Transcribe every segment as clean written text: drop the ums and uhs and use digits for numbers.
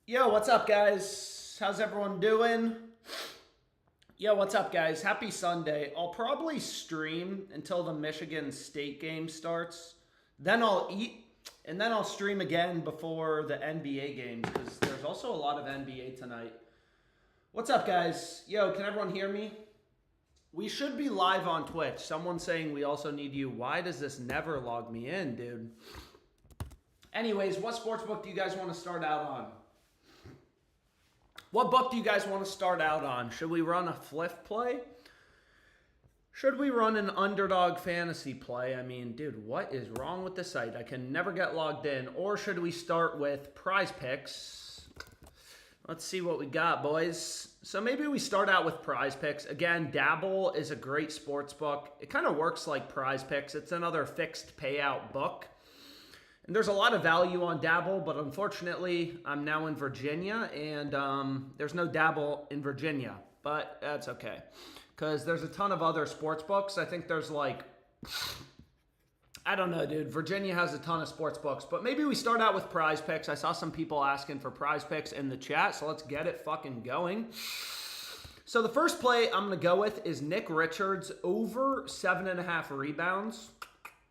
Yo, what's up, guys? How's everyone doing? Yo, what's up, guys? Happy Sunday. I'll probably stream until the Michigan State game starts. Then I'll eat, and then I'll stream again before the NBA games because there's also a lot of NBA tonight. What's up, guys? Yo, can everyone hear me? We should be live on Twitch. Someone's saying we also need you. Why does this never log me in, dude? Anyways, what sportsbook do you guys want to start out on? What book do you guys want to start out on? Should we run a Fliff play? Should we run an Underdog fantasy play? I mean, dude, what is wrong with the site? I can never get logged in. Or should we start with PrizePicks? Let's see what we got, boys. So maybe we start out with PrizePicks. Again, Dabble is a great sports book. It kind of works like PrizePicks. It's another fixed payout book. And there's a lot of value on Dabble, but unfortunately, I'm now in Virginia, and there's no Dabble in Virginia. But that's okay, because there's a ton of other sports books. I think there's I don't know, dude. Virginia has a ton of sports books, but maybe we start out with PrizePicks. I saw some people asking for PrizePicks in the chat, so let's get it fucking going. So the first play I'm going to go with is Nick Richards over 7.5 rebounds.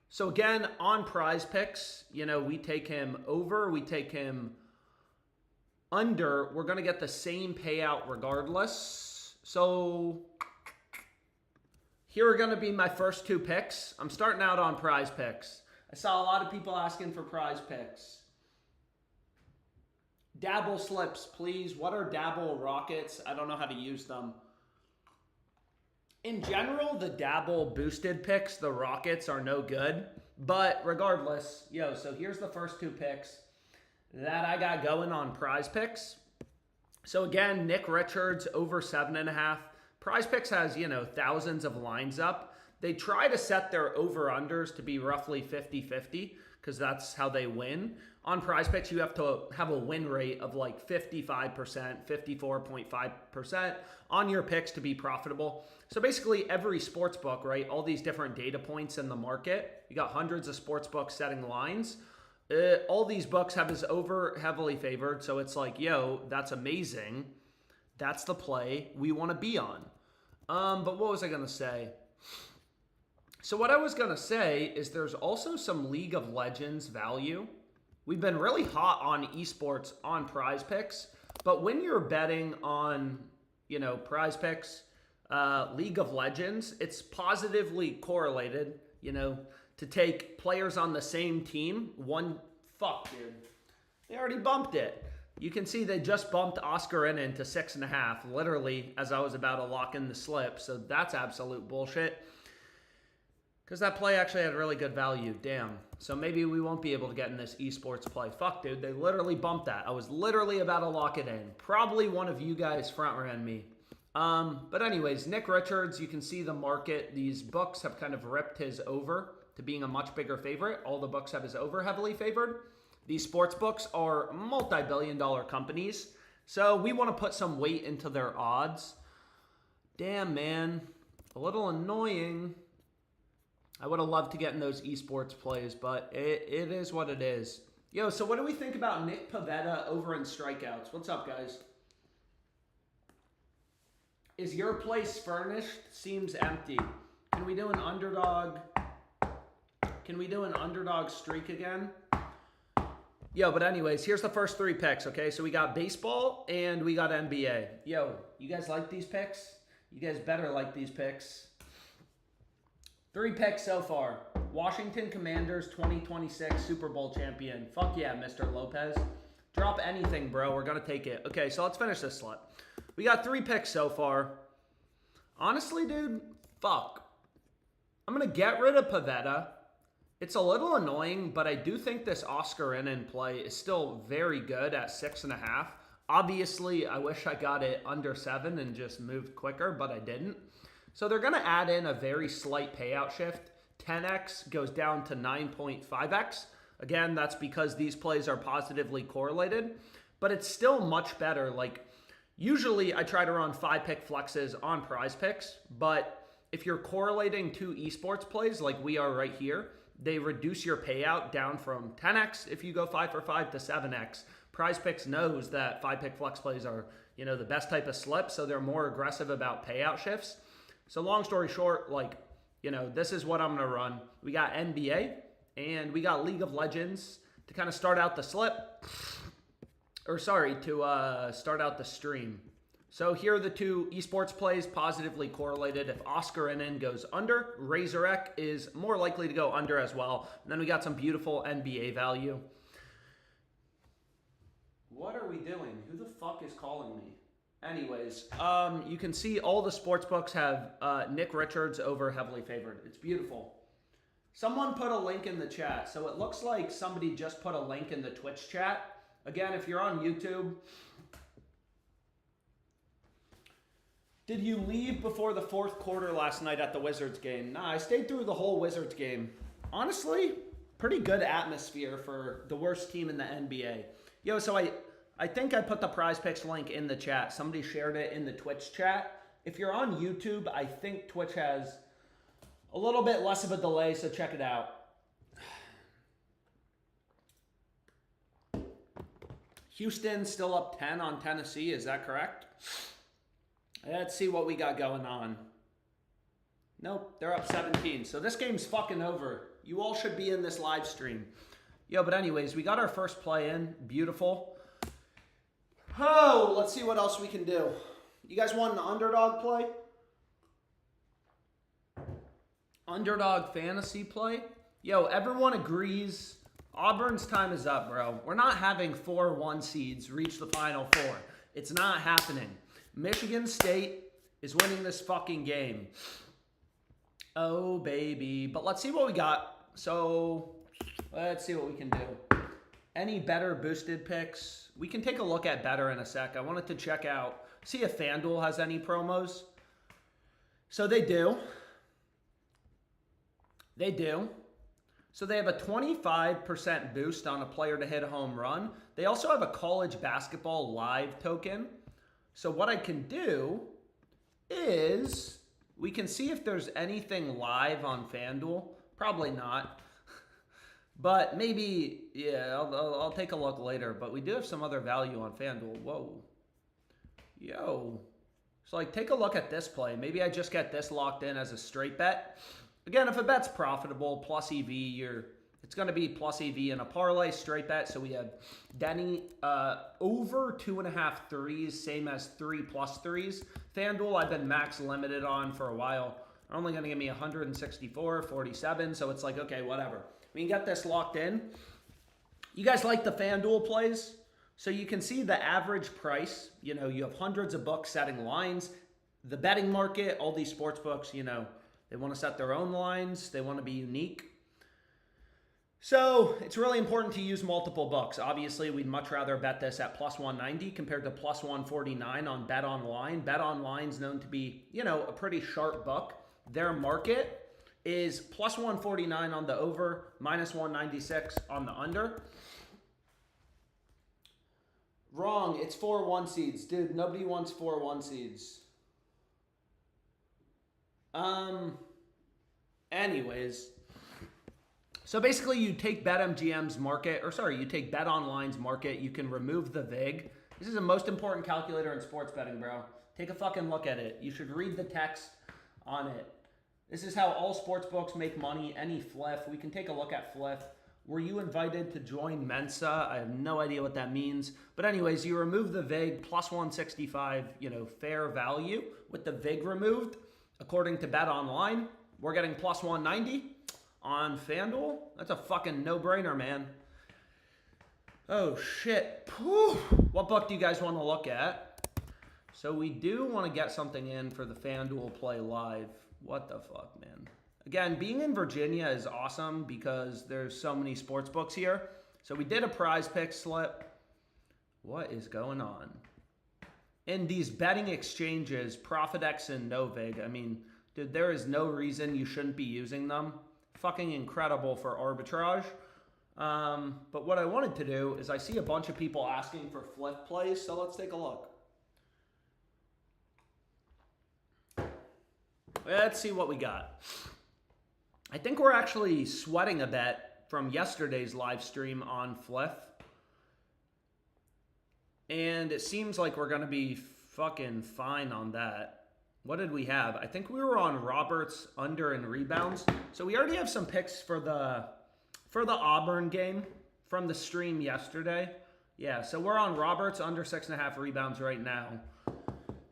So again, on PrizePicks, we take him over, we take him under. We're going to get the same payout regardless. So here are going to be my first two picks. I'm starting out on PrizePicks. I saw a lot of people asking for PrizePicks. Dabble slips, please. What are Dabble rockets? I don't know how to use them. In general, the Dabble boosted picks, the rockets, are no good. But regardless, so here's the first two picks that I got going on PrizePicks. So again, Nick Richards over 7.5. PrizePicks has, thousands of lines up. They try to set their over-unders to be roughly 50-50 because that's how they win. On PrizePicks, you have to have a win rate of like 55%, 54.5% on your picks to be profitable. So basically every sports book, right, all these different data points in the market, you got hundreds of sports books setting lines. All these books have his over heavily favored. So it's like, yo, that's amazing. That's the play we want to be on. But what was I going to say? So what I was going to say is there's also some League of Legends value. We've been really hot on esports on PrizePicks, but when you're betting on, PrizePicks, League of Legends, it's positively correlated, to take players on the same team. Fuck, dude. They already bumped it. You can see they just bumped Oscar in to 6.5, literally, as I was about to lock in the slip. So that's absolute bullshit. Because that play actually had really good value. Damn. So maybe we won't be able to get in this esports play. Fuck, dude. They literally bumped that. I was literally about to lock it in. Probably one of you guys front-ran me. But anyways, Nick Richards, you can see the market. These books have kind of ripped his over to being a much bigger favorite. All the books have his over heavily favored. These sports books are multi-billion-dollar companies. So we want to put some weight into their odds. Damn, man. A little annoying. I would have loved to get in those esports plays, but it is what it is. Yo, so what do we think about Nick Pivetta over in strikeouts? What's up, guys? Is your place furnished? Seems empty. Can we do an underdog? Can we do an underdog streak again? Yo, but anyways, here's the first three picks, okay? So we got baseball and we got NBA. Yo, you guys like these picks? You guys better like these picks. 3 picks so far. Washington Commanders 2026 Super Bowl champion. Fuck yeah, Mr. Lopez. Drop anything, bro. We're going to take it. Okay, so let's finish this slip. We got 3 picks so far. Honestly, dude, fuck. I'm going to get rid of Pivetta. It's a little annoying, but I do think this Oscar in play is still very good at 6.5. Obviously, I wish I got it under 7 and just moved quicker, but I didn't. So they're going to add in a very slight payout shift. 10x goes down to 9.5x. Again, that's because these plays are positively correlated, but it's still much better. Like, usually I try to run 5-pick flexes on PrizePicks, but if you're correlating 2 esports plays like we are right here, they reduce your payout down from 10x if you go 5 for 5 to 7x. PrizePicks knows that 5-pick flex plays are, you know, the best type of slip, so they're more aggressive about payout shifts. So long story short, like, you know, this is what I'm going to run. We got NBA and we got League of Legends to kind of start out the slip. Or sorry, to start out the stream. So here are the two esports plays positively correlated. If Oscar NN goes under, Razorek is more likely to go under as well. And then we got some beautiful NBA value. What are we doing? Who the fuck is calling me? Anyways, you can see all the sports books have Nick Richards over heavily favored. It's beautiful. Someone put a link in the chat. So it looks like somebody just put a link in the Twitch chat. Again, if you're on YouTube, did you leave before the fourth quarter last night at the Wizards game? Nah, I stayed through the whole Wizards game. Honestly, pretty good atmosphere for the worst team in the NBA. Yo, so I think I put the PrizePicks link in the chat. Somebody shared it in the Twitch chat. If you're on YouTube, I think Twitch has a little bit less of a delay, so check it out. Houston still up 10 on Tennessee, is that correct? Let's see what we got going on. Nope, they're up 17. So this game's fucking over. You all should be in this live stream. Yo, but anyways, we got our first play in. Beautiful. Oh, let's see what else we can do. You guys want an underdog play? Underdog fantasy play? Yo, everyone agrees Auburn's time is up, bro. We're not having 4 1 seeds reach the Final Four. It's not happening. Michigan State is winning this fucking game. Oh, baby. But let's see what we got. So, let's see what we can do. Any better boosted picks? We can take a look at better in a sec. I wanted to check out, see if FanDuel has any promos. So they do. They do. So they have a 25% boost on a player to hit a home run. They also have a college basketball live token. So what I can do is we can see if there's anything live on FanDuel. Probably not. But maybe, yeah, I'll take a look later. But we do have some other value on FanDuel. Whoa. Yo. So, like, take a look at this play. Maybe I just get this locked in as a straight bet. Again, if a bet's profitable, plus EV, it's going to be plus EV in a parlay straight bet. So we have Denny over 2.5 threes, same as 3+ threes. FanDuel, I've been max limited on for a while. They're only going to give me 164, 47. So it's like, okay, whatever. We can get this locked in. You guys like the FanDuel plays? So you can see the average price. You know, you have hundreds of books setting lines. The betting market, all these sports books, you know, they want to set their own lines. They want to be unique. So it's really important to use multiple books. Obviously, we'd much rather bet this at plus 190 compared to plus 149 on Bet Online. Bet Online's known to be, you know, a pretty sharp book. Their market is plus 149 on the over, minus 196 on the under. Wrong, it's 4 1 seeds. Dude, nobody wants 4 1 seeds. Anyways. So basically you take BetMGM's market, or sorry, you take Bet Online's market, you can remove the VIG. This is the most important calculator in sports betting, bro. Take a fucking look at it. You should read the text on it. This is how all sports books make money. Any Fliff. We can take a look at Fliff. Were you invited to join Mensa? I have no idea what that means. But anyways, you remove the VIG, plus 165, you know, fair value. With the VIG removed, according to Bet Online, we're getting plus 190 on FanDuel. That's a fucking no-brainer, man. Oh, shit. Whew. What book do you guys want to look at? So we do want to get something in for the FanDuel play live. What the fuck, man? Again, being in Virginia is awesome because there's so many sports books here. So we did a PrizePicks slip. What is going on? In these betting exchanges, ProphetX and Novig, I mean, dude, there is no reason you shouldn't be using them. Fucking incredible for arbitrage. But what I wanted to do is I see a bunch of people asking for Fliff plays, so let's take a look. Let's see what we got. I think we're actually sweating a bet from yesterday's live stream on Fliff. And it seems like we're going to be fucking fine on that. What did we have? I think we were on Roberts under and rebounds. So we already have some picks for the Auburn game from the stream yesterday. Yeah, so we're on Roberts under 6.5 rebounds right now.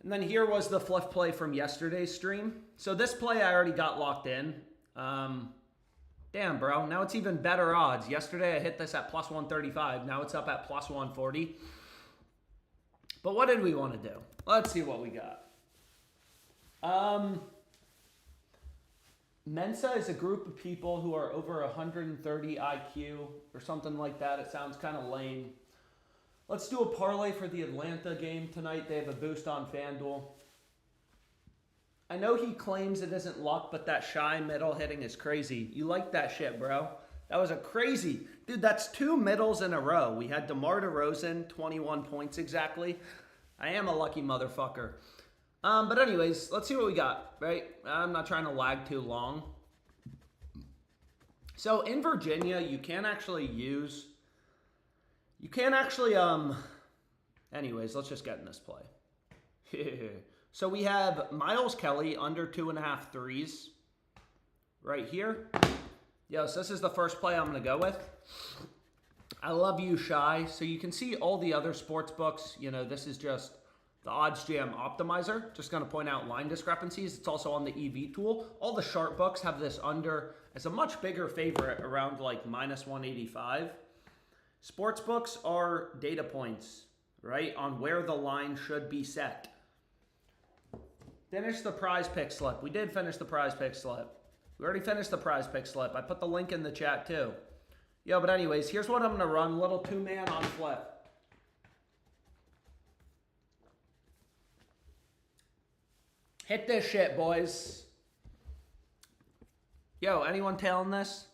And then here was the Fliff play from yesterday's stream. So this play I already got locked in. Damn, bro. Now it's even better odds. Yesterday I hit this at plus 135. Now it's up at plus 140. But what did we want to do? Let's see what we got. Mensa is a group of people who are over 130 IQ or something like that. It sounds kind of lame. Let's do a parlay for the Atlanta game tonight. They have a boost on FanDuel. I know he claims it isn't luck, but that shy middle hitting is crazy. You like that shit, bro. That was a crazy... Dude, that's 2 middles in a row. We had DeMar DeRozan, 21 points exactly. I am a lucky motherfucker. But anyways, let's see what we got, right? I'm not trying to lag too long. So in Virginia, you can't actually use... You can't actually... Anyways, let's just get in this play. So we have Miles Kelly under 2.5 threes right here. Yes, this is the first play I'm going to go with. I love you, Shy. So you can see all the other sports books. You know, this is just the Odds Jam Optimizer. Just going to point out line discrepancies. It's also on the EV tool. All the sharp books have this under as a much bigger favorite, around like minus 185. Sports books are data points, right, on where the line should be set. Finish the PrizePicks slip. We did finish the PrizePicks slip. We already finished the PrizePicks slip. I put the link in the chat too. Yo, but anyways, here's what I'm going to run. Little 2-man on Fliff. Hit this shit, boys. Yo, anyone tailing this?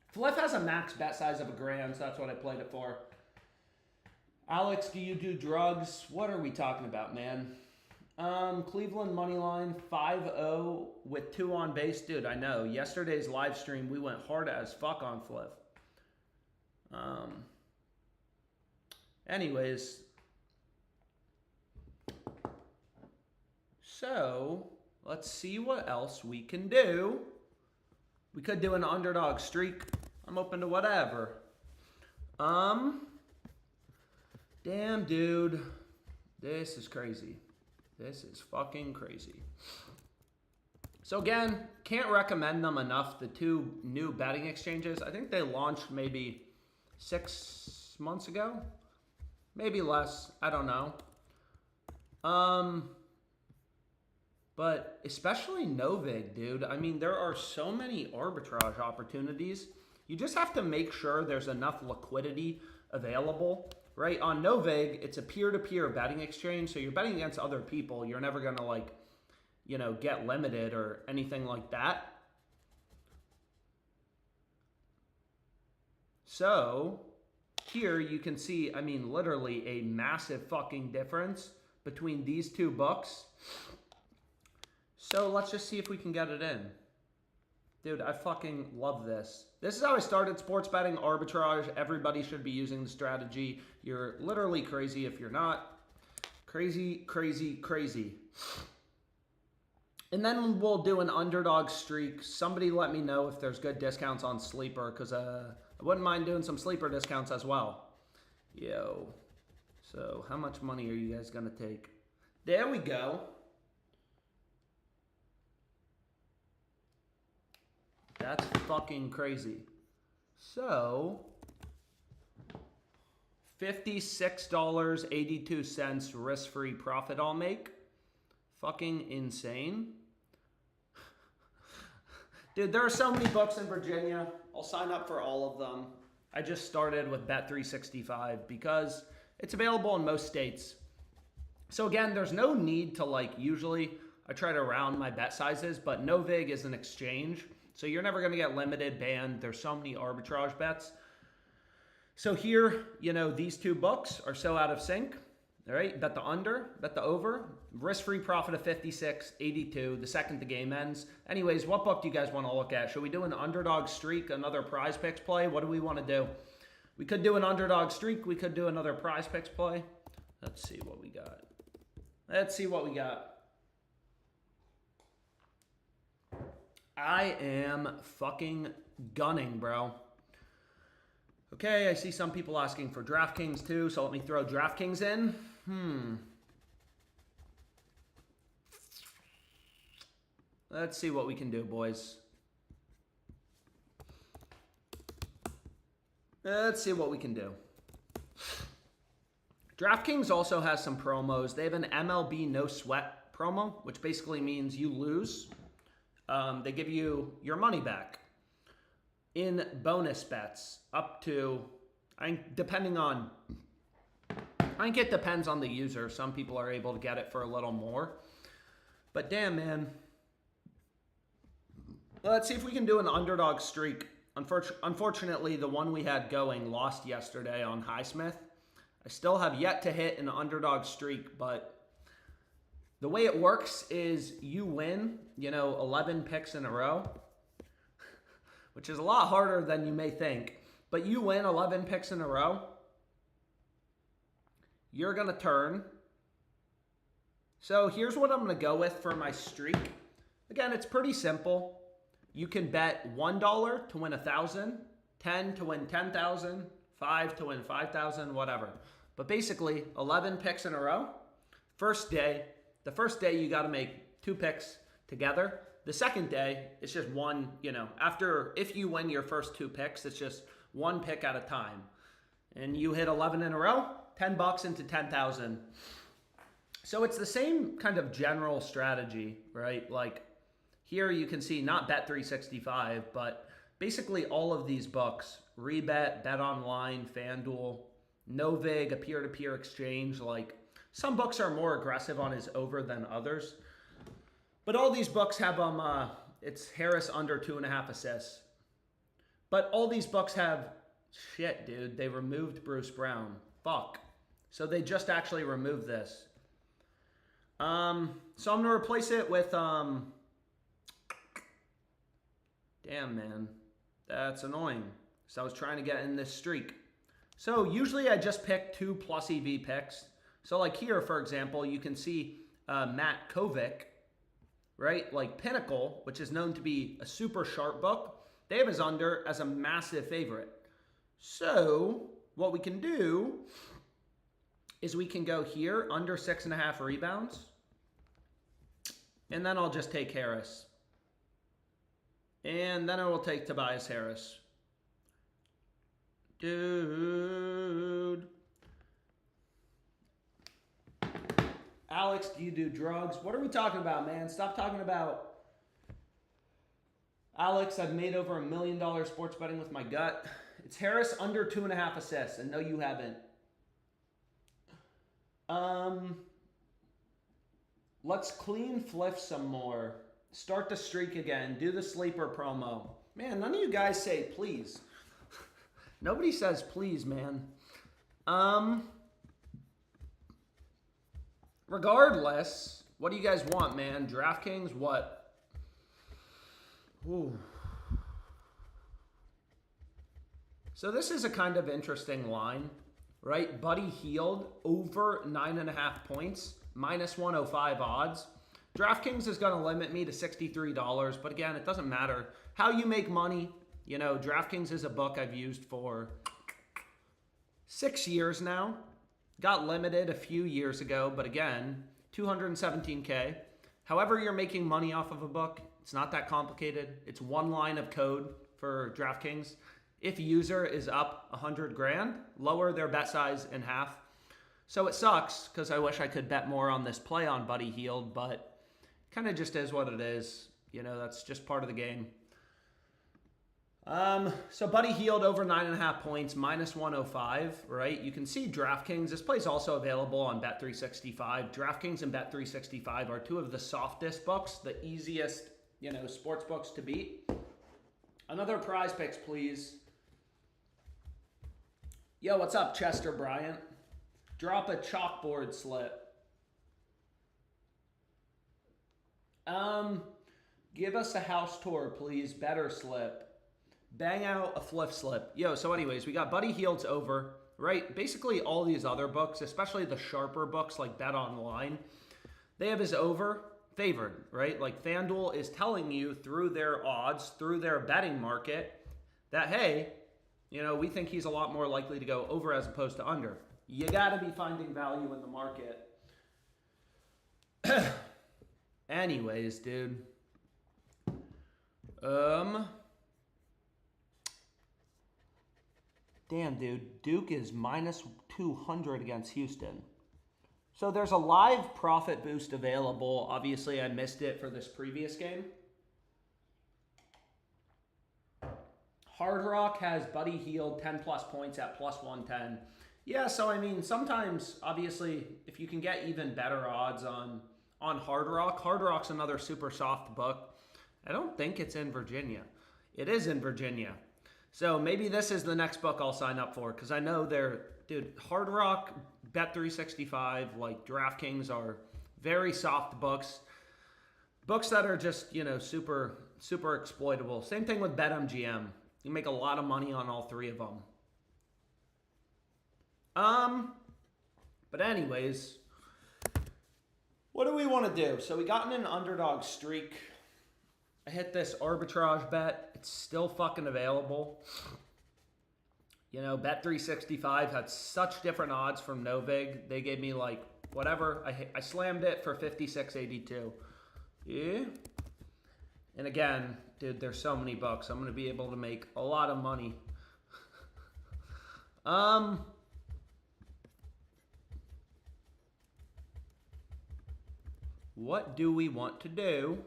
Fliff has a max bet size of $1,000, so that's what I played it for. Alex, do you do drugs? What are we talking about, man? Cleveland money line 5-0 with 2 on base. Dude, I know. Yesterday's live stream, we went hard as fuck on Fliff. Anyways. So, let's see what else we can do. We could do an underdog streak. I'm open to whatever. Damn, dude. This is crazy. This is fucking crazy. So again, can't recommend them enough. The 2 new betting exchanges. I think they launched maybe 6 months ago. Maybe less. I don't know. But especially Novig, dude. I mean, there are so many arbitrage opportunities. You just have to make sure there's enough liquidity available. Right, on Novig, it's a peer-to-peer betting exchange, so you're betting against other people. You're never going to, like, you know, get limited or anything like that. So, here you can see, I mean, literally a massive fucking difference between these 2 books. So, let's just see if we can get it in. Dude, I fucking love this. This is how I started sports betting, arbitrage. Everybody should be using the strategy. You're literally crazy if you're not. Crazy, crazy, crazy. And then we'll do an underdog streak. Somebody let me know if there's good discounts on Sleeper, because I wouldn't mind doing some Sleeper discounts as well. Yo. So how much money are you guys going to take? There we go. That's fucking crazy. So, $56.82 risk-free profit I'll make. Fucking insane. Dude, there are so many books in Virginia. I'll sign up for all of them. I just started with Bet365 because it's available in most states. So again, there's no need to, like, usually I try to round my bet sizes, but Novig is an exchange. So you're never going to get limited, banned. There's so many arbitrage bets. So here, you know, these 2 books are so out of sync. All right, bet the under, bet the over. Risk-free profit of 56.82 the second the game ends. Anyways, what book do you guys want to look at? Should we do an underdog streak, another PrizePicks play? What do we want to do? We could do an underdog streak. We could do another PrizePicks play. Let's see what we got. Let's see what we got. I am fucking gunning, bro. Okay, I see some people asking for DraftKings too, so let me throw DraftKings in. Let's see what we can do, boys. Let's see what we can do. DraftKings also has some promos. They have an MLB no sweat promo, which basically means you lose. They give you your money back in bonus bets up to, depending on, I think it depends on the user. Some people are able to get it for a little more. But damn, man. Let's see if we can do an underdog streak. Unfortunately, the one we had going lost yesterday on Highsmith. I still have yet to hit an underdog streak, but the way it works is you win, 11 picks in a row, which is a lot harder than you may think. But you win 11 picks in a row, you're going to turn. So here's what I'm going to go with for my streak. Again, it's pretty simple. You can bet $1 to win 1,000, 10 to win 10,000, 5 to win 5,000, whatever. But basically, 11 picks in a row. The first day you got to make 2 picks together. The second day, it's just one, if you win your first 2 picks, it's just 1 pick at a time. And you hit 11 in a row, $10 into 10,000. So it's the same kind of general strategy, right? Like here you can see not Bet365, but basically all of these books, Rebet, Bet Online, FanDuel, Novig, a peer-to-peer exchange. Like some books are more aggressive on his over than others. But all these books have it's Harris under 2.5 assists. But all these books have, shit, dude, they removed Bruce Brown. Fuck. So they just actually removed this. So I'm going to replace it with, damn, man. That's annoying. So I was trying to get in this streak. So usually I just pick 2 plus EV picks. So like here, for example, you can see Matt Kovic, right? Like Pinnacle, which is known to be a super sharp book. They have his under as a massive favorite. So what we can do is we can go here under 6.5 rebounds. And then I'll just take Harris. And then I will take Tobias Harris. Dude. Alex, do you do drugs? What are we talking about, man? Stop talking about... Alex, I've made over $1 million sports betting with my gut. It's Harris under 2.5 assists, and no, you haven't. Let's clean Fliff some more. Start the streak again. Do the sleeper promo. Man, none of you guys say please. Nobody says please, man. Regardless, what do you guys want, man? DraftKings, what? Ooh. So this is a kind of interesting line, right? Buddy Hield over 9.5 points, minus 105 odds. DraftKings is going to limit me to $63, but again, it doesn't matter how you make money. DraftKings is a book I've used for 6 years now. Got limited a few years ago, but again, 217K. However you're making money off of a book, it's not that complicated. It's one line of code for DraftKings. If user is up 100 grand, lower their bet size in half. So it sucks because I wish I could bet more on this play on Buddy Hield, but kind of just is what it is. That's just part of the game. So Buddy Hield over 9.5 points, minus 105, right? You can see DraftKings. This play is also available on Bet365. DraftKings and Bet365 are 2 of the softest books, the easiest, sports books to beat. Another PrizePicks, please. Yo, what's up, Chester Bryant? Drop a chalkboard slip. Give us a house tour, please. Better slip. Bang out a Fliff slip. Yo, so anyways, we got Buddy Hield's over right? Basically all these other books, especially the sharper books like Bet Online, they have his over favored, right? Like FanDuel is telling you through their odds, through their betting market, that, hey, you know, we think he's a lot more likely to go over as opposed to under. You got to be finding value in the market. Anyways, dude. Damn, dude. Duke is minus 200 against Houston. So there's a live profit boost available. Obviously, I missed it for this previous game. Hard Rock has Buddy Hield 10 plus points at plus 110. Yeah, so I mean, sometimes, obviously, if you can get even better odds on Hard Rock's another super soft book. I don't think it's in Virginia. It is in Virginia. So maybe this is the next book I'll sign up for, because I know dude, Hard Rock, Bet365, like DraftKings are very soft books. Books that are just, you know, super, super exploitable. Same thing with BetMGM. You make a lot of money on all three of them. But anyways, what do we want to do? So we got in an underdog streak. I hit this arbitrage bet. It's still fucking available. You know, Bet365 had such different odds from Novig. They gave me like whatever. I slammed it for 56.82. Yeah. And again, dude, there's so many bucks. I'm going to be able to make a lot of money. What do we want to do?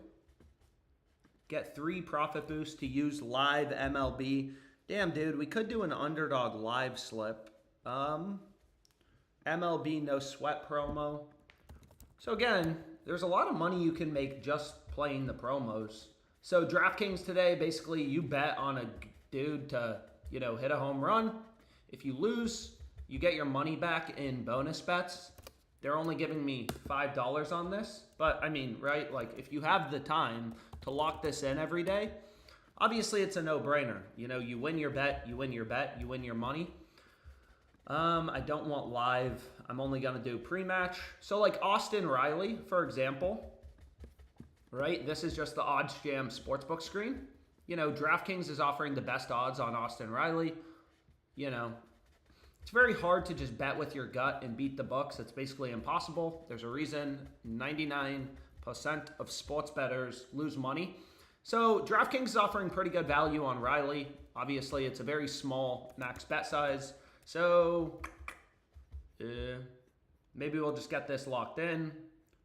Get 3 profit boosts to use live MLB. Damn, dude, we could do an underdog live slip. MLB no sweat promo. So again, there's a lot of money you can make just playing the promos. So DraftKings today, basically you bet on a dude to, you know, hit a home run. If you lose, you get your money back in bonus bets. They're only giving me $5 on this. But I mean, right, like if you have the time to lock this in every day, obviously it's a no-brainer. You know, you win your bet, you win your bet, you win your money. I don't want live. I'm only going to do pre-match. So like Austin Riley, for example, right? This is just the Odds Jam Sportsbook screen. You know, DraftKings is offering the best odds on Austin Riley. You know, it's very hard to just bet with your gut and beat the books. It's basically impossible. There's a reason 99% of sports bettors lose money. So DraftKings is offering pretty good value on Riley. Obviously, it's a very small max bet size. So maybe we'll just get this locked in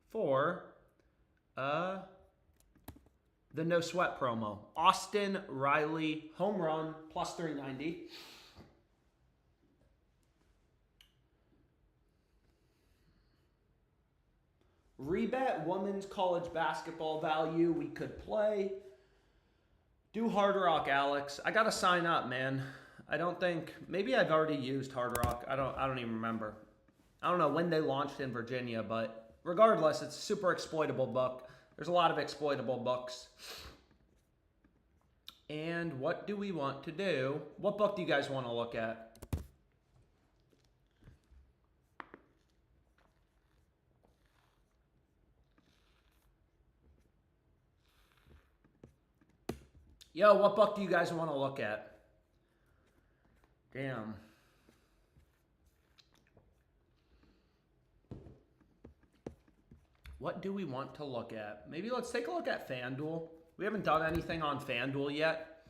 for the no sweat promo. Austin Riley home run plus 390. Rebet women's college basketball value we could play. Do Hard Rock Alex. I gotta sign up, man. I don't think, maybe I've already used Hard Rock. I don't even remember. I don't know when they launched in Virginia, but regardless, it's a super exploitable book. There's a lot of exploitable books. And what do we want to do? What book do you guys want to look at? Yo, what book do you guys want to look at? Damn. What do we want to look at? Maybe let's take a look at FanDuel. We haven't done anything on FanDuel yet.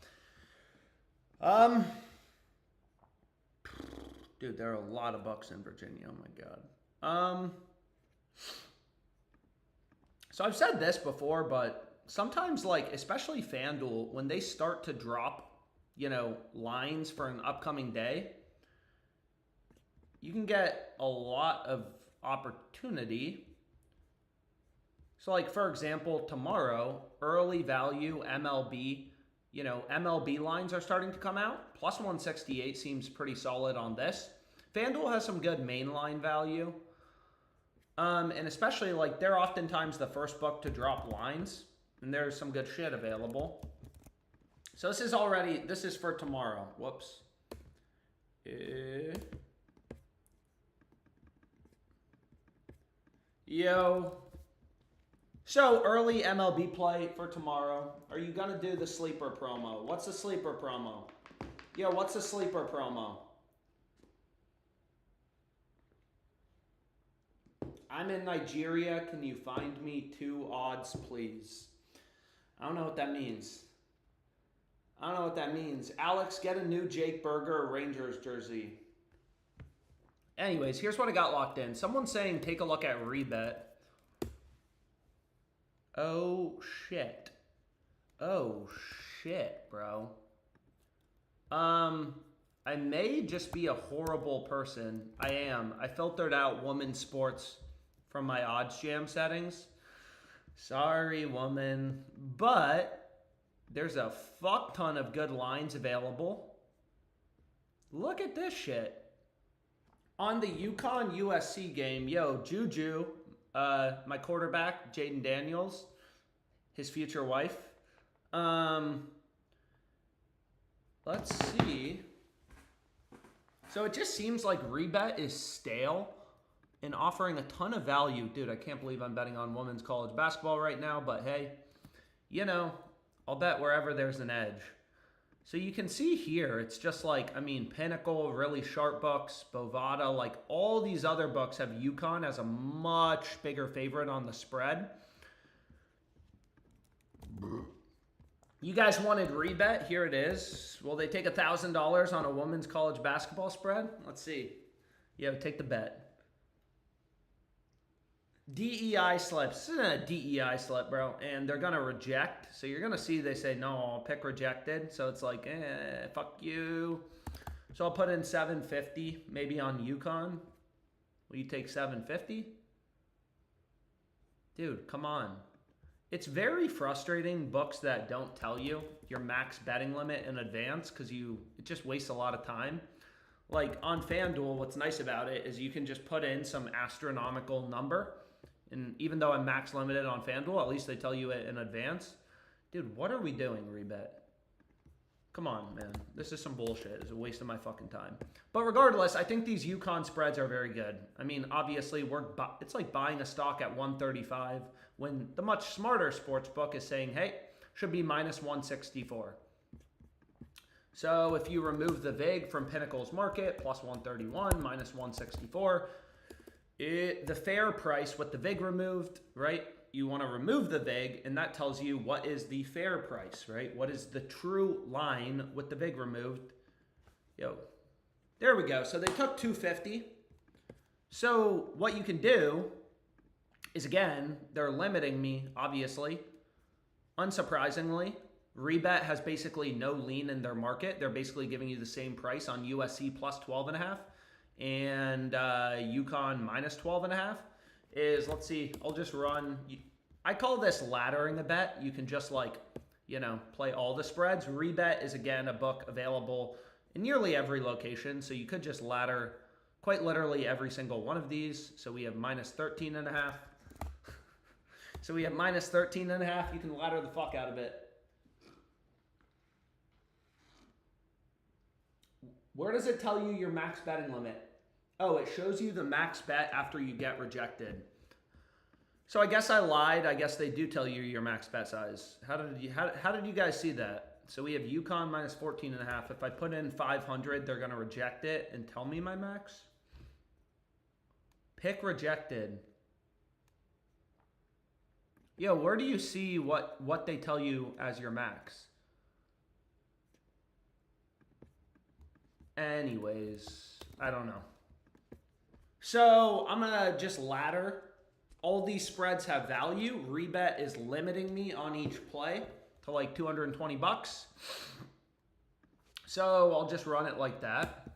Dude, there are a lot of bucks in Virginia. Oh my God. So I've said this before, but sometimes, like, especially FanDuel, when they start to drop, you know, lines for an upcoming day, you can get a lot of opportunity. So, like, for example, tomorrow, early value MLB, you know, MLB lines are starting to come out. Plus 168 seems pretty solid on this. FanDuel has some good mainline value. And especially, like, they're oftentimes the first book to drop lines. And there's some good shit available. So this is for tomorrow. Whoops. Yo. So, early MLB play for tomorrow. Are you going to do the sleeper promo? What's the sleeper promo? Yo, what's the sleeper promo? I'm in Nigeria. Can you find me 2 odds, please? I don't know what that means. I don't know what that means. Alex, get a new Jake Berger Rangers jersey. Anyways, here's what I got locked in. Someone's saying take a look at Rebet. Oh, shit. Oh, shit, bro. I may just be a horrible person. I am. I filtered out women's sports from my odds jam settings. Sorry, woman. But there's a fuck ton of good lines available. Look at this shit. On the UConn USC game, yo, Juju, my quarterback, Jaden Daniels, his future wife. Let's see. So it just seems like Rebet is stale and offering a ton of value. Dude, I can't believe I'm betting on women's college basketball right now, but hey, you know, I'll bet wherever there's an edge. So you can see here, it's just like, I mean, Pinnacle, really sharp books, Bovada, like all these other books have UConn as a much bigger favorite on the spread. You guys wanted Rebet, here it is. Will they take $1,000 on a women's college basketball spread? Let's see. Yeah, take the bet. DEI slips. This isn't a DEI slip, bro. And they're going to reject. So you're going to see they say, no, I'll pick rejected. So it's like, fuck you. So I'll put in 750 maybe on UConn. Will you take 750? Dude, come on. It's very frustrating, books that don't tell you your max betting limit in advance because it just wastes a lot of time. Like on FanDuel, what's nice about it is you can just put in some astronomical number. And even though I'm max limited on FanDuel, at least they tell you it in advance. Dude, what are we doing, Rebet? Come on, man. This is some bullshit. It's a waste of my fucking time. But regardless, I think these UConn spreads are very good. I mean, obviously, it's like buying a stock at 135 when the much smarter sports book is saying, hey, should be minus 164. So if you remove the VIG from Pinnacle's market, plus 131, minus 164, the fair price with the VIG removed, right? You want to remove the VIG, and that tells you what is the fair price, right? What is the true line with the VIG removed? Yo, there we go. So they took 250. So what you can do is, again, they're limiting me, obviously. Unsurprisingly, Rebet has basically no lean in their market. They're basically giving you the same price on USC plus 12.5 and UConn minus 12.5. Is, let's see, I'll just run, I call this laddering a bet. You can just like, you know, play all the spreads. Rebet is, again, a book available in nearly every location. So you could just ladder quite literally every single one of these. So we have minus 13.5. So we have minus 13.5. You can ladder the fuck out of it. Where does it tell you your max betting limit? Oh, it shows you the max bet after you get rejected. So I guess I lied. I guess they do tell you your max bet size. How did you guys see that? So we have UConn minus 14.5. If I put in 500, they're going to reject it and tell me my max. Pick rejected. Yo, where do you see what they tell you as your max? Anyways, I don't know. So I'm going to just ladder. All these spreads have value. Rebet is limiting me on each play to like 220 bucks. So I'll just run it like that.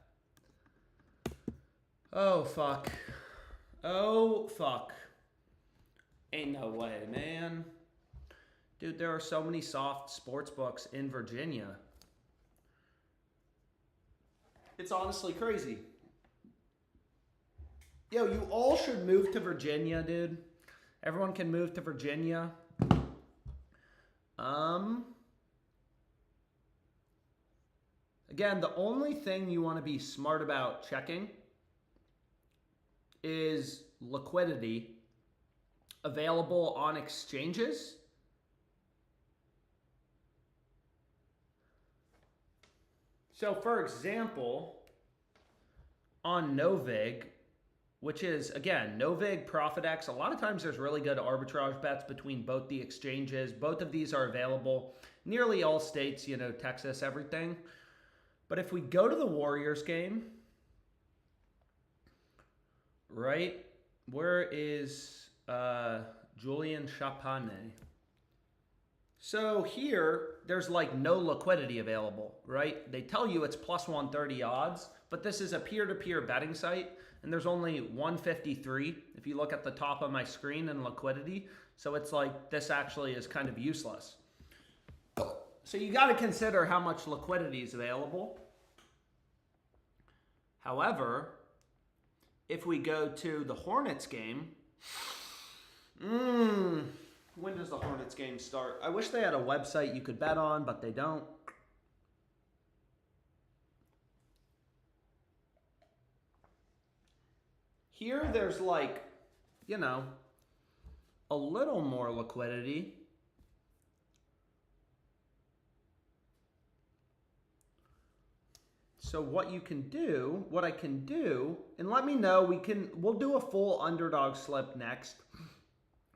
Oh, fuck. Oh, fuck. Ain't no way, man. Dude, there are so many soft sports books in Virginia. It's honestly crazy. Yo, you all should move to Virginia, dude. Everyone can move to Virginia. Again, the only thing you want to be smart about checking is liquidity. available on exchanges. So for example, on Novig, which is, again, Novig, ProphetX, a lot of times there's really good arbitrage bets between both the exchanges. Both of these are available nearly all states, you know, Texas, everything. But if we go to the Warriors game, right, where is Julian Chapane? So here, there's like no liquidity available, right? They tell you it's plus 130 odds, but this is a peer-to-peer betting site, and there's only 153 if you look at the top of my screen in liquidity. So it's like this actually is kind of useless. So you got to consider how much liquidity is available. However, if we go to the Hornets game, when does the Hornets game start? I wish they had a website you could bet on, but they don't. Here, there's like, you know, a little more liquidity. So what you can do, what I can do, and let me know, we'll do a full underdog slip next.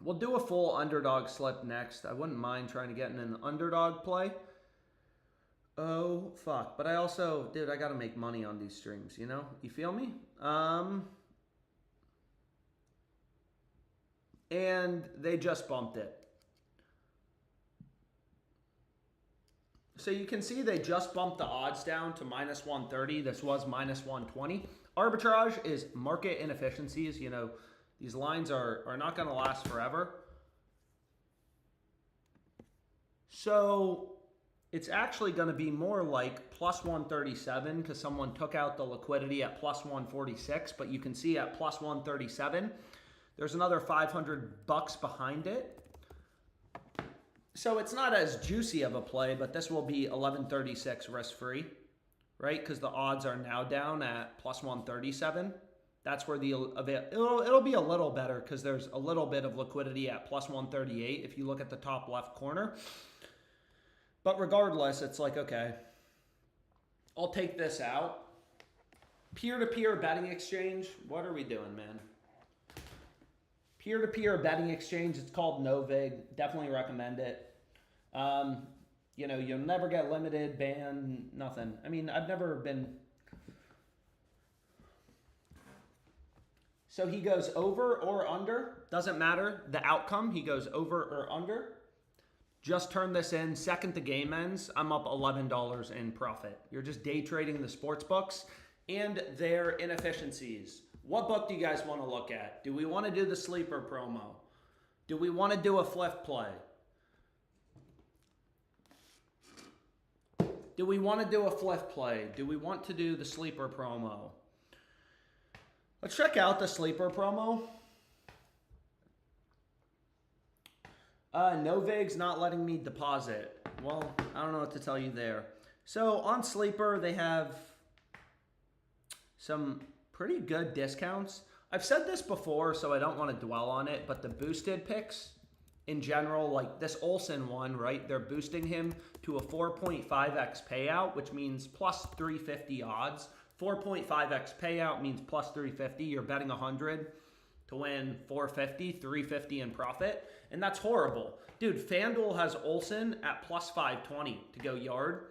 We'll do a full underdog slip next. I wouldn't mind trying to get in an underdog play. Oh, fuck. But I also, dude, I got to make money on these streams, you know? You feel me? And they just bumped it. So you can see they just bumped the odds down to minus 130. This was minus 120. Arbitrage is market inefficiencies. You know, these lines are not going to last forever. So it's actually going to be more like plus 137 because someone took out the liquidity at plus 146. But you can see at plus 137, there's another 500 bucks behind it. So it's not as juicy of a play, but this will be 1136 risk-free, right? Because the odds are now down at plus 137. That's where it'll be a little better because there's a little bit of liquidity at plus 138 if you look at the top left corner. But regardless, it's like, okay, I'll take this out. Peer-to-peer betting exchange, what are we doing, man? Peer-to-peer betting exchange, it's called Novig. Definitely recommend it. You know, you'll never get limited, banned, nothing. I mean, I've never been... So he goes over or under. Doesn't matter the outcome. He goes over or under. Just turn this in. Second the game ends, I'm up $11 in profit. You're just day trading the sports books and their inefficiencies. What book do you guys want to look at? Do we want to do the sleeper promo? Do we want to do a Fliff play? Do we want to do a Fliff play? Do we want to do the sleeper promo? Let's check out the sleeper promo. Novig's not letting me deposit. Well, I don't know what to tell you there. So on sleeper, they have some pretty good discounts. I've said this before, so I don't want to dwell on it, but the boosted picks in general, like this Olsen one, right? They're boosting him to a 4.5x payout, which means plus 350 odds. 4.5x payout means plus 350. You're betting 100 to win 450, 350 in profit, and that's horrible. Dude, FanDuel has Olsen at plus 520 to go yard.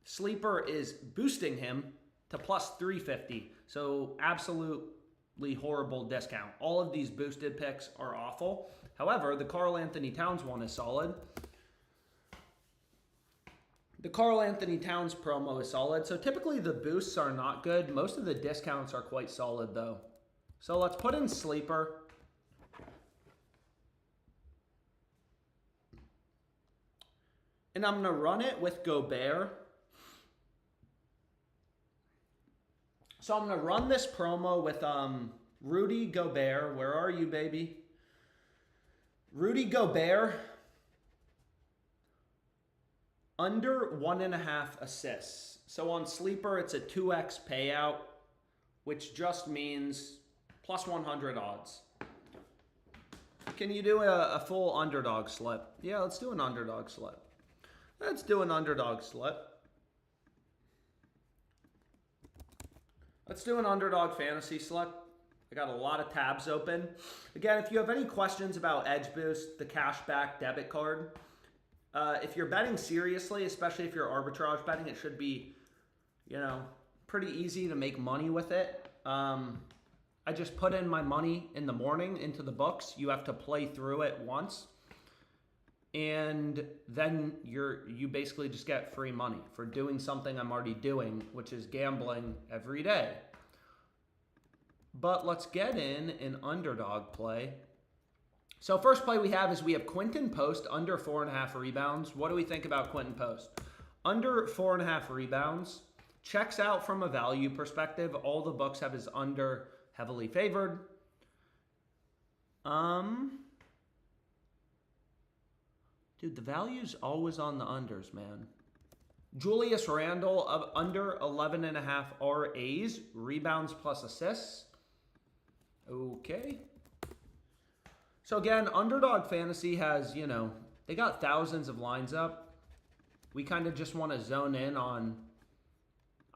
Sleeper is boosting him to plus 350. So absolutely horrible discount. All of these boosted picks are awful. However, the Karl Anthony Towns one is solid. The Karl Anthony Towns promo is solid. So typically the boosts are not good. Most of the discounts are quite solid though. So let's put in sleeper. And I'm going to run it with Gobert. So I'm going to run this promo with Rudy Gobert. Where are you, baby? Rudy Gobert. Under 1.5 assists. So on sleeper, it's a 2x payout, which just means plus 100 odds. Can you do a full underdog slip? Yeah, let's do an underdog slip. Let's do an underdog slip. Let's do an underdog fantasy slip. I got a lot of tabs open. Again, if you have any questions about Edge Boost, the cashback debit card, if you're betting seriously, especially if you're arbitrage betting, it should be, you know, pretty easy to make money with it. I just put in my money in the morning into the books. You have to play through it once. And then you basically just get free money for doing something I'm already doing, which is gambling every day. But let's get in an underdog play. So first play we have Quinton Post under 4.5 rebounds. What do we think about Quinton Post? Under 4.5 rebounds. Checks out from a value perspective. All the books have his under heavily favored. Dude, the value's always on the unders, man. Julius Randle of under 11.5 RAs, rebounds plus assists. Okay. So again, Underdog Fantasy has, you know, they got thousands of lines up. We kind of just want to zone in on,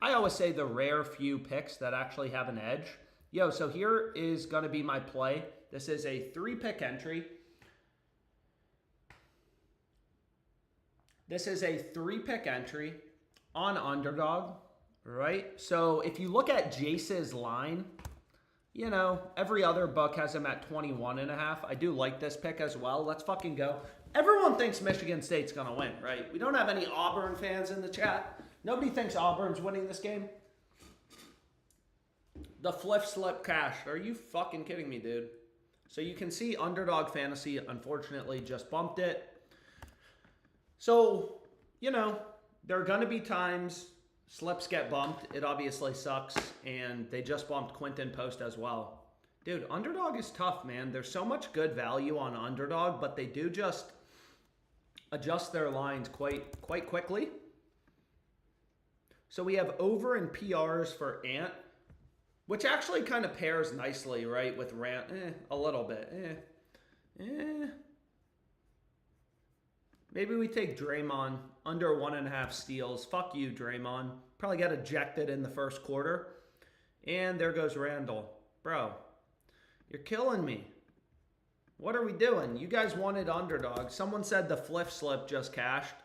I always say, the rare few picks that actually have an edge. Yo, so here is going to be my play. This is a 3-pick entry. This is a 3-pick entry on Underdog, right? So if you look at Jace's line, you know, every other book has him at 21.5. I do like this pick as well. Let's fucking go. Everyone thinks Michigan State's going to win, right? We don't have any Auburn fans in the chat. Nobody thinks Auburn's winning this game. The Fliff slip cash. Are you fucking kidding me, dude? So you can see Underdog Fantasy, unfortunately, just bumped it. So, you know, there are going to be times slips get bumped. It obviously sucks. And they just bumped Quinton Post as well. Dude, Underdog is tough, man. There's so much good value on Underdog, but they do just adjust their lines quite quickly. So we have over and PRs for Ant, which actually kind of pairs nicely, right, with Rant. A little bit. Maybe we take Draymond under 1.5 steals. Fuck you, Draymond. Probably got ejected in the first quarter. And there goes Randall. Bro, you're killing me. What are we doing? You guys wanted Underdog. Someone said the Fliff slip just cashed.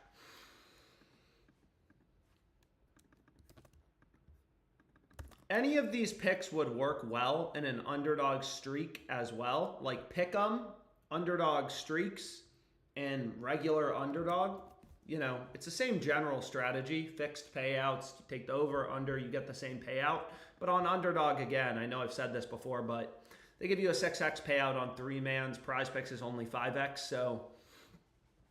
Any of these picks would work well in an Underdog streak as well. Like Pick'em, Underdog streaks, and regular Underdog. You know, it's the same general strategy. Fixed payouts, take the over, under, you get the same payout. But on Underdog, again, I know I've said this before, but they give you a 6x payout on 3-mans. PrizePicks is only 5x. So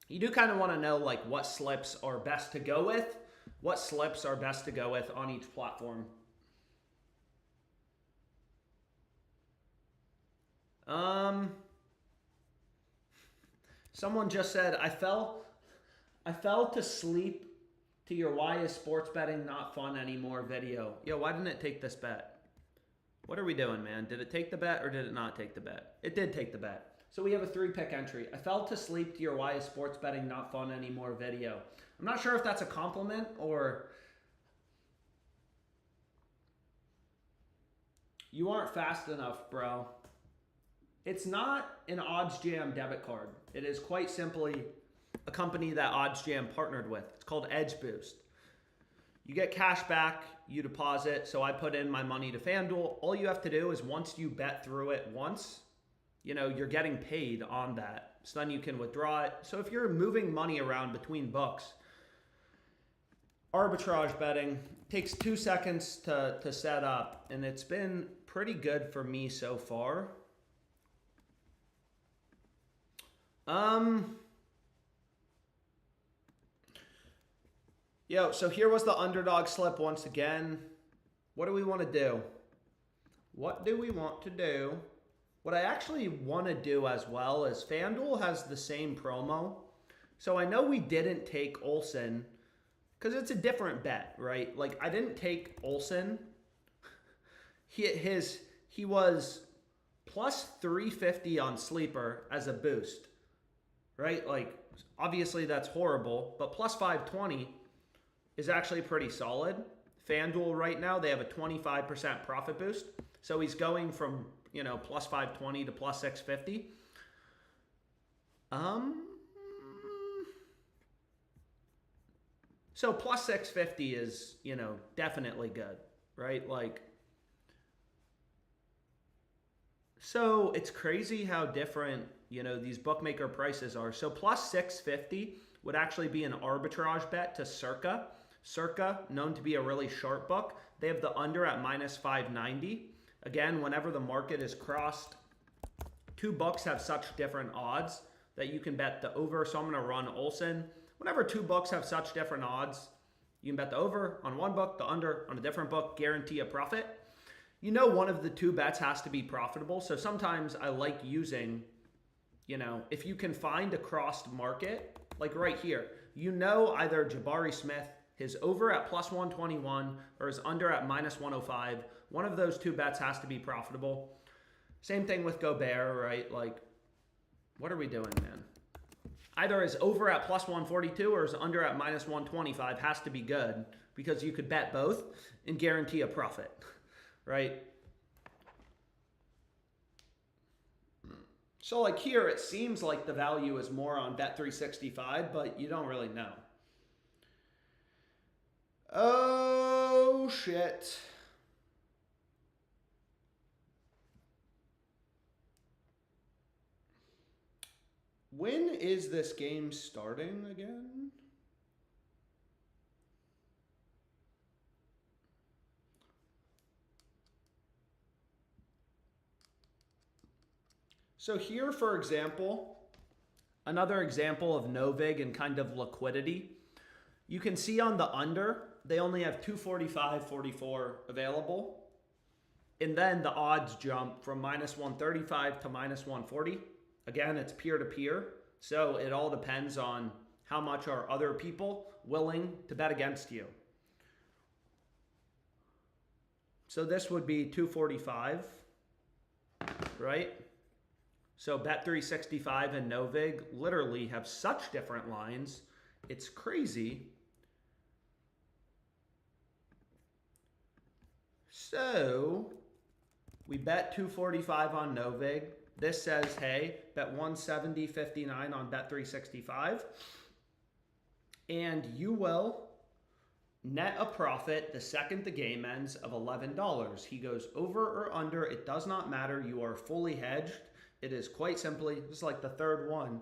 you do kind of want to know like what slips are best to go with. What slips are best to go with on each platform. Someone just said, I fell to sleep to your why is sports betting not fun anymore video. Yo, why didn't it take this bet? What are we doing, man? Did it take the bet or did it not take the bet? It did take the bet. So we have a 3-pick entry. I fell to sleep to your why is sports betting not fun anymore video. I'm not sure if that's a compliment or you aren't fast enough, bro. It's not an OddsJam debit card. It is quite simply a company that OddsJam partnered with. It's called Edge Boost. You get cash back, you deposit. So I put in my money to FanDuel. All you have to do is once you bet through it once, you know, you're getting paid on that. So then you can withdraw it. So if you're moving money around between books, arbitrage betting takes 2 seconds to set up. And it's been pretty good for me so far. Yo, so here was the Underdog slip once again. What do we want to do? What do we want to do? What I actually want to do as well is FanDuel has the same promo. So I know we didn't take Olsen because it's a different bet, right? Like I didn't take Olsen. He was plus 350 on sleeper as a boost, right? Like, obviously that's horrible, but plus 520 is actually pretty solid. FanDuel right now, they have a 25% profit boost. So he's going from, you know, plus 520 to plus 650. So plus 650 is, you know, definitely good, right? Like, so it's crazy how different, you know, these bookmaker prices are. So plus 650 would actually be an arbitrage bet to Circa. Circa, known to be a really sharp book. They have the under at minus 590. Again, whenever the market is crossed, two books have such different odds that you can bet the over. So I'm going to run Olsen. Whenever two books have such different odds, you can bet the over on one book, the under on a different book, guarantee a profit. You know, one of the two bets has to be profitable. So sometimes I like using, you know, if you can find a crossed market, like right here, you know, either Jabari Smith, his over at plus 121 or his under at minus 105, one of those two bets has to be profitable. Same thing with Gobert, right? Like, what are we doing, man? Either his over at plus 142 or his under at minus 125 has to be good because you could bet both and guarantee a profit, right? So like here, it seems like the value is more on Bet365, but you don't really know. Oh, shit. When is this game starting again? So here, for example, another example of no vig and kind of liquidity. You can see on the under, they only have 245.44 available. And then the odds jump from minus 135 to minus 140. Again, it's peer-to-peer, so it all depends on how much are other people willing to bet against you. So this would be 245, right? So Bet365 and Novig literally have such different lines. It's crazy. So we bet 245 on Novig. This says, hey, bet 170.59 on Bet365. And you will net a profit the second the game ends of $11. He goes over or under. It does not matter. You are fully hedged. It is quite simply, this is like the third one.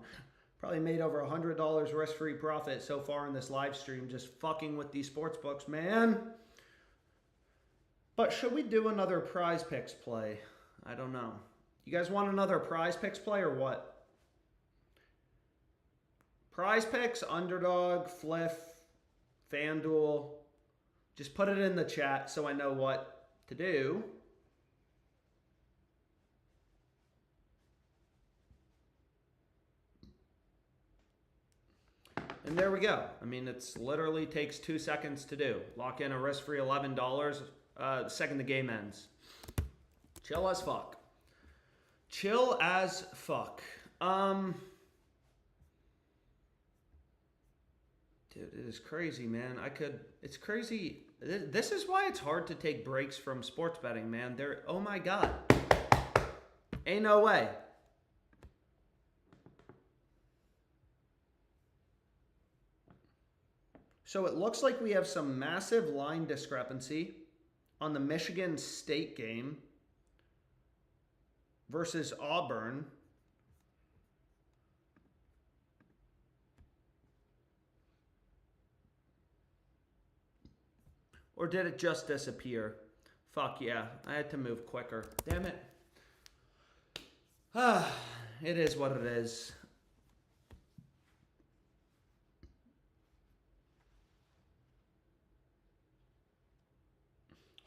Probably made over $100 risk-free profit so far in this live stream just fucking with these sports books, man. But should we do another PrizePicks play? I don't know. You guys want another PrizePicks play or what? PrizePicks, Underdog, Fliff, FanDuel. Just put it in the chat so I know what to do. And there we go. I mean, it's literally takes 2 seconds to do. Lock in a risk-free $11 the second the game ends. Chill as fuck. Chill as fuck. Dude, it is crazy, man. It's crazy. This is why it's hard to take breaks from sports betting, man. Oh my God. Ain't no way. So it looks like we have some massive line discrepancy on the Michigan State game versus Auburn. Or did it just disappear? Fuck yeah, I had to move quicker. Damn it. It is what it is.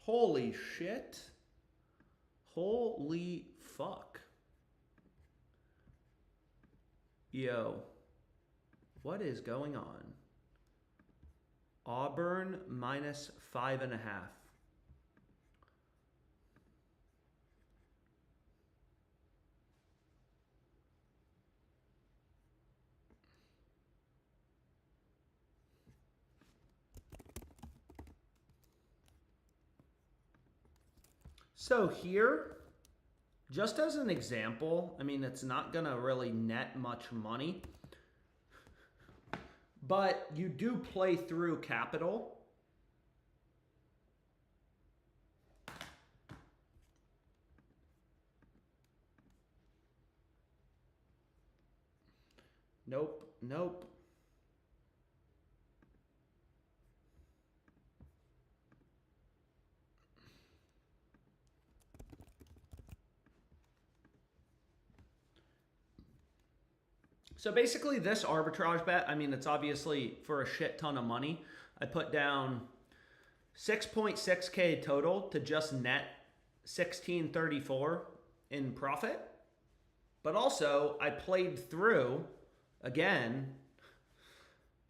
Holy shit. Holy fuck. Yo. What is going on? Auburn minus 5.5. So here, just as an example, I mean, it's not going to really net much money, but you do play through capital. Nope, nope. So basically this arbitrage bet, I mean, it's obviously for a shit ton of money. I put down 6.6K total to just net 1634 in profit. But also I played through, again,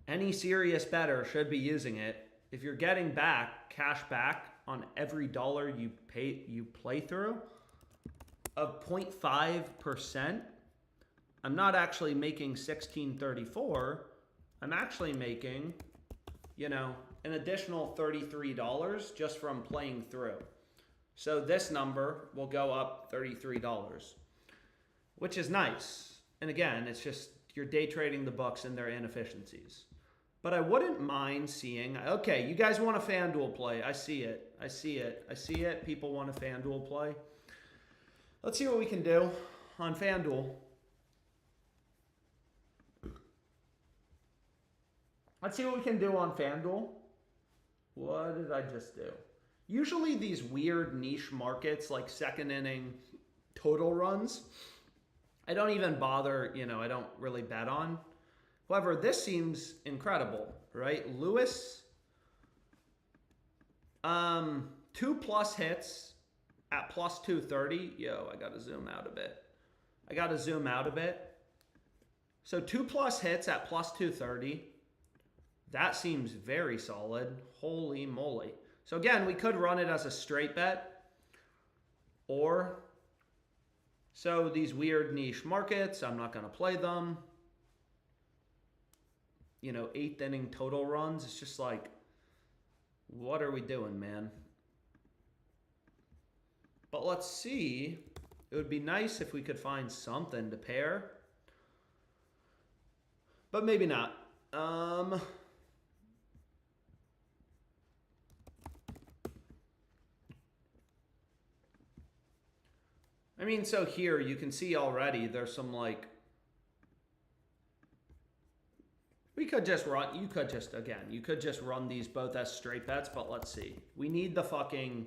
any serious bettor should be using it. If you're getting back, cash back on every dollar you play through of 0.5%, I'm not actually making 1634. I'm actually making, you know, an additional $33 just from playing through. So this number will go up $33, which is nice. And again, it's just you're day trading the books and their inefficiencies. But I wouldn't mind seeing, okay, you guys want a FanDuel play. I see it. I see it. I see it. People want a FanDuel play. Let's see what we can do on FanDuel. Let's see what we can do on FanDuel. What did I just do? Usually these weird niche markets like second inning total runs, I don't even bother, you know, I don't really bet on. However, this seems incredible, right? Lewis, 2+ hits at plus 230. Yo, I got to zoom out a bit. So 2+ hits at plus 230. That seems very solid. Holy moly. So again, we could run it as a straight bet. Or, so these weird niche markets, I'm not going to play them. You know, 8th inning total runs. It's just like, what are we doing, man? But let's see. It would be nice if we could find something to pair. But maybe not. I mean, so here you can see already there's some like, we could just run, you could just run these both as straight bets, but let's see. We need the fucking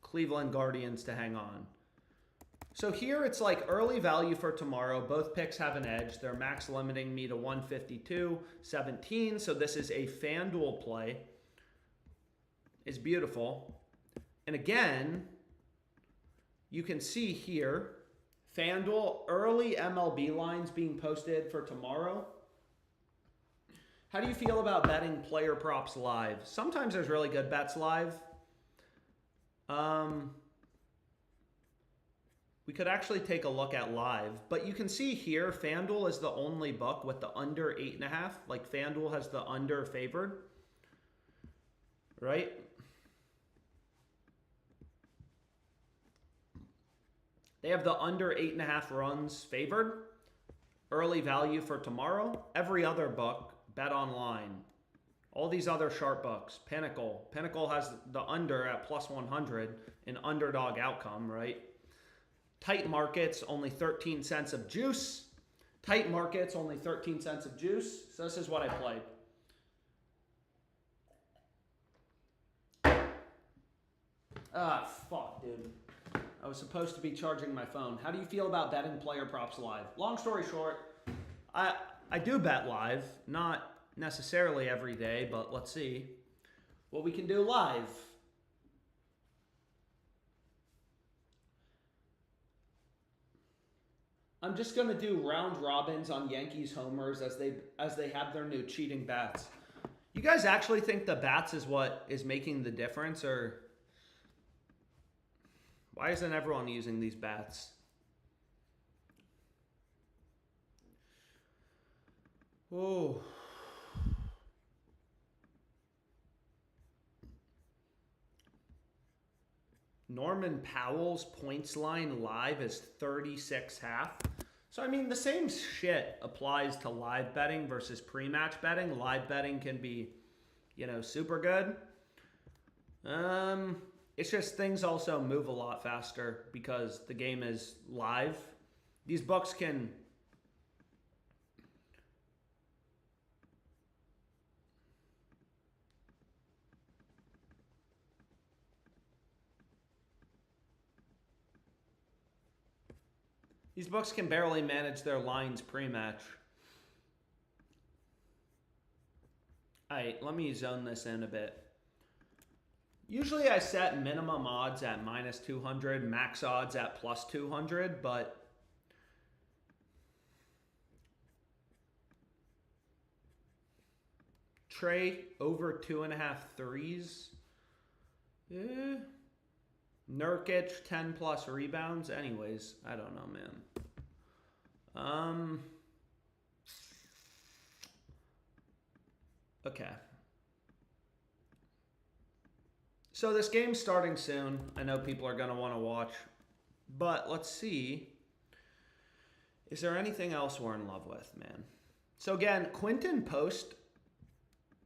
Cleveland Guardians to hang on. So here it's like early value for tomorrow. Both picks have an edge. They're max limiting me to 152.17. So this is a FanDuel play. It's beautiful. And again, you can see here, FanDuel early MLB lines being posted for tomorrow. How do you feel about betting player props live? Sometimes there's really good bets live. We could actually take a look at live, but you can see here, FanDuel is the only book with the under 8.5. Like FanDuel has the under favored, right? They have the under 8.5 runs favored. Early value for tomorrow. Every other book, Bet Online. All these other sharp books. Pinnacle. Pinnacle has the under at plus 100 in Underdog outcome, right? Tight markets, only 13 cents of juice. Tight markets, only 13 cents of juice. So this is what I played. Ah, fuck, dude. I was supposed to be charging my phone. How do you feel about betting player props live? Long story short, I do bet live. Not necessarily every day, but let's see what we can do live. I'm just going to do round robins on Yankees homers as they have their new cheating bats. You guys actually think the bats is what is making the difference, or why isn't everyone using these bats? Oh. Norman Powell's points line live is 36.5. So, I mean, the same shit applies to live betting versus pre-match betting. Live betting can be, you know, super good. It's just things also move a lot faster because the game is live. These books can... These books can barely manage their lines pre-match. Alright, let me zone this in a bit. Usually I set minimum odds at -200, max odds at +200, but Trey over 2.5 threes. Nurkic 10+ rebounds. Anyways, I don't know, man. Okay. So this game's starting soon. I know people are going to want to watch. But let's see. Is there anything else we're in love with, man? So again, Quinton Post,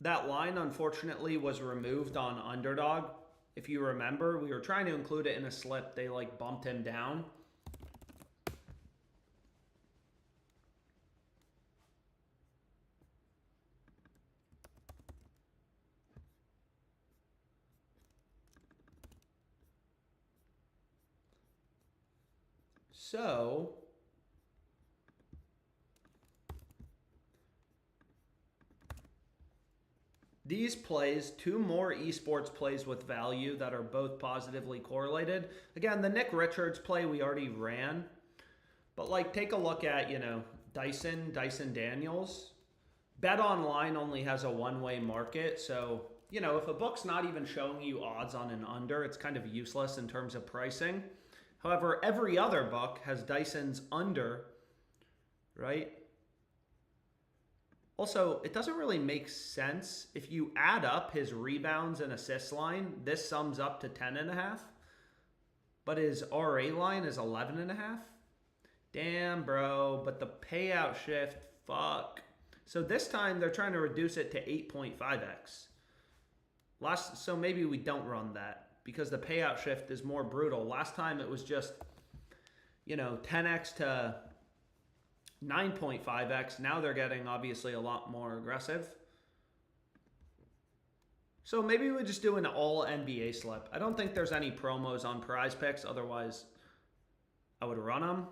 that line unfortunately was removed on Underdog. If you remember, we were trying to include it in a slip. They like bumped him down. So, these plays, 2 more esports plays with value that are both positively correlated. Again, the Nick Richards play we already ran. But like, take a look at, you know, Dyson Daniels. Bet Online only has a one-way market. So, you know, if a book's not even showing you odds on an under, it's kind of useless in terms of pricing. However, every other book has Dyson's under, right? Also, it doesn't really make sense. If you add up his rebounds and assist line, this sums up to 10.5. But his RA line is 11.5. Damn, bro. But the payout shift, fuck. So this time they're trying to reduce it to 8.5x. So maybe we don't run that, because the payout shift is more brutal. Last time it was just, you know, 10x to 9.5x. Now they're getting obviously a lot more aggressive. So maybe we just do an all NBA slip. I don't think there's any promos on PrizePicks. Otherwise, I would run them.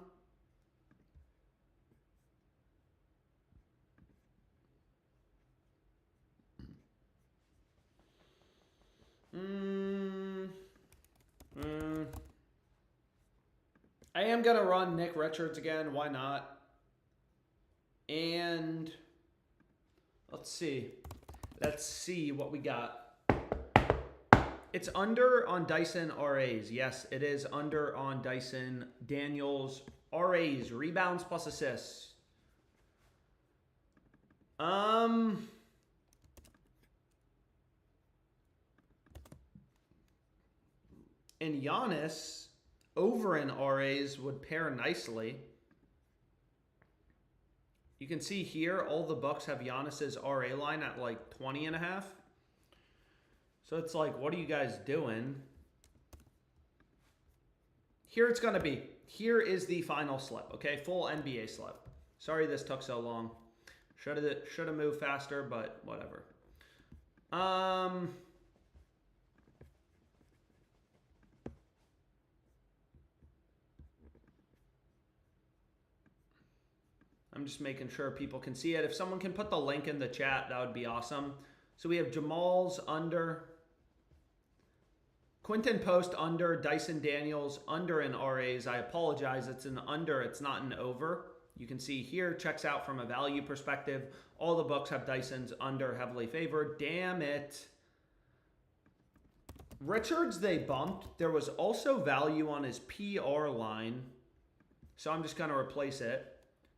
I am going to run Nick Richards again. Why not? And let's see. Let's see what we got. It's under on Dyson RAs. Yes, it is under on Dyson Daniels RAs. Rebounds plus assists. And Giannis over in RAs would pair nicely. You can see here, all the Bucks have Giannis's RA line at like 20.5. So it's like, what are you guys doing? Here it's going to be. Here is the final slip, okay? Full NBA slip. Sorry this took so long. Should have moved faster, but whatever. I'm just making sure people can see it. If someone can put the link in the chat, that would be awesome. So we have Jamal's under, Quinton Post under, Dyson Daniels under in RAs. I apologize, it's an under, it's not an over. You can see here, checks out from a value perspective. All the books have Dyson's under heavily favored. Damn it. Richards, they bumped. There was also value on his PR line. So I'm just going to replace it.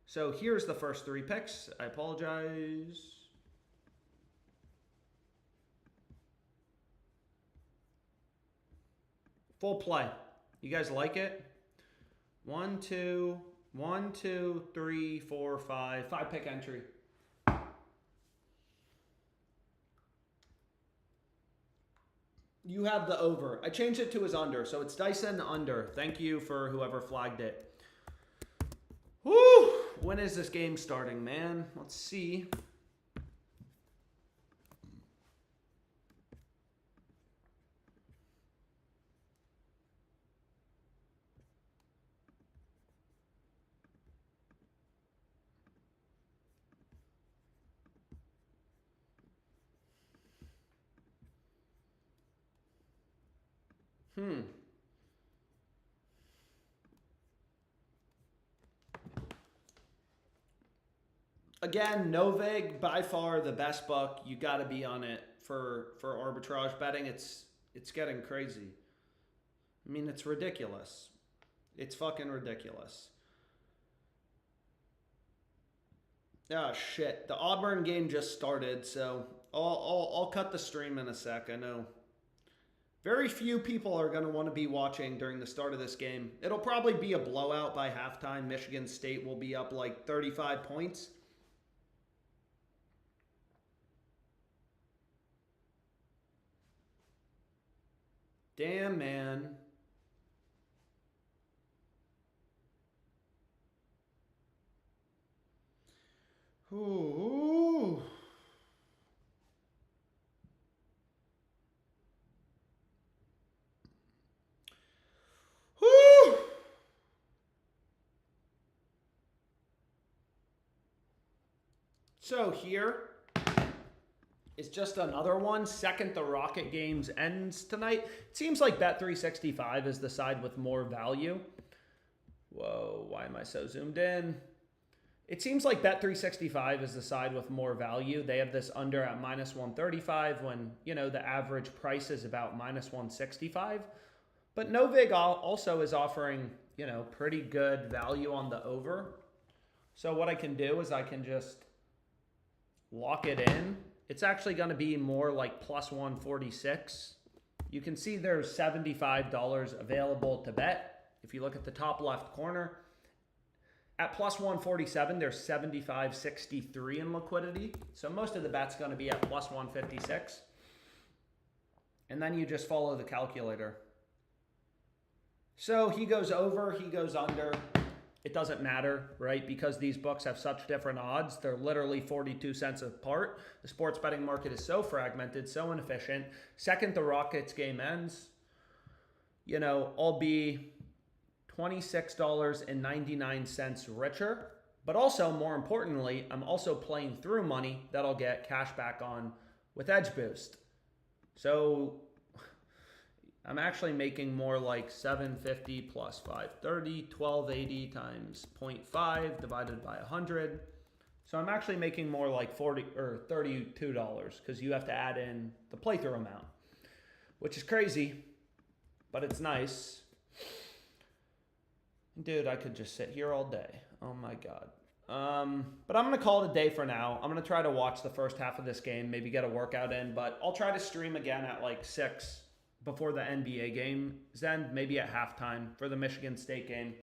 So here's the first 3 picks. I apologize. Full play. You guys like it? 1, 2, 3, 4, 5. 5-pick entry. You have the over. I changed it to his under, so it's Dyson under. Thank you for whoever flagged it. Woo! When is this game starting, man? Let's see. Again, Novig, by far the best book. You got to be on it for arbitrage betting. It's getting crazy. I mean, it's ridiculous. It's fucking ridiculous. Oh, shit. The Auburn game just started, so I'll cut the stream in a sec. I know very few people are going to want to be watching during the start of this game. It'll probably be a blowout by halftime. Michigan State will be up like 35 points. Damn, man. Ooh. Woo! So here is just another one. Second the Rocket games ends tonight. It seems like Bet365 is the side with more value. Whoa, why am I so zoomed in? It seems like Bet365 is the side with more value. They have this under at -135 when, you know, the average price is about -165. But Novig also is offering, you know, pretty good value on the over. So what I can do is I can just lock it in. It's actually going to be more like +146. You can see there's $75 available to bet. If you look at the top left corner, at +147, there's $75.63 in liquidity. So most of the bet's going to be at +156. And then you just follow the calculator. So he goes over, he goes under. It doesn't matter, right? Because these books have such different odds. They're literally 42 cents apart. The sports betting market is so fragmented, so inefficient. Second the Rockets game ends, you know, I'll be $26.99 richer. But also, more importantly, I'm also playing through money that I'll get cash back on with Edge Boost. So I'm actually making more like 750 plus 530, 1280 times 0.5 divided by 100. So I'm actually making more like $40 or $32 because you have to add in the playthrough amount, which is crazy, but it's nice. Dude, I could just sit here all day. Oh my God. But I'm going to call it a day for now. I'm going to try to watch the first half of this game, maybe get a workout in, but I'll try to stream again at like 6 before the NBA game, then maybe at halftime for the Michigan State game.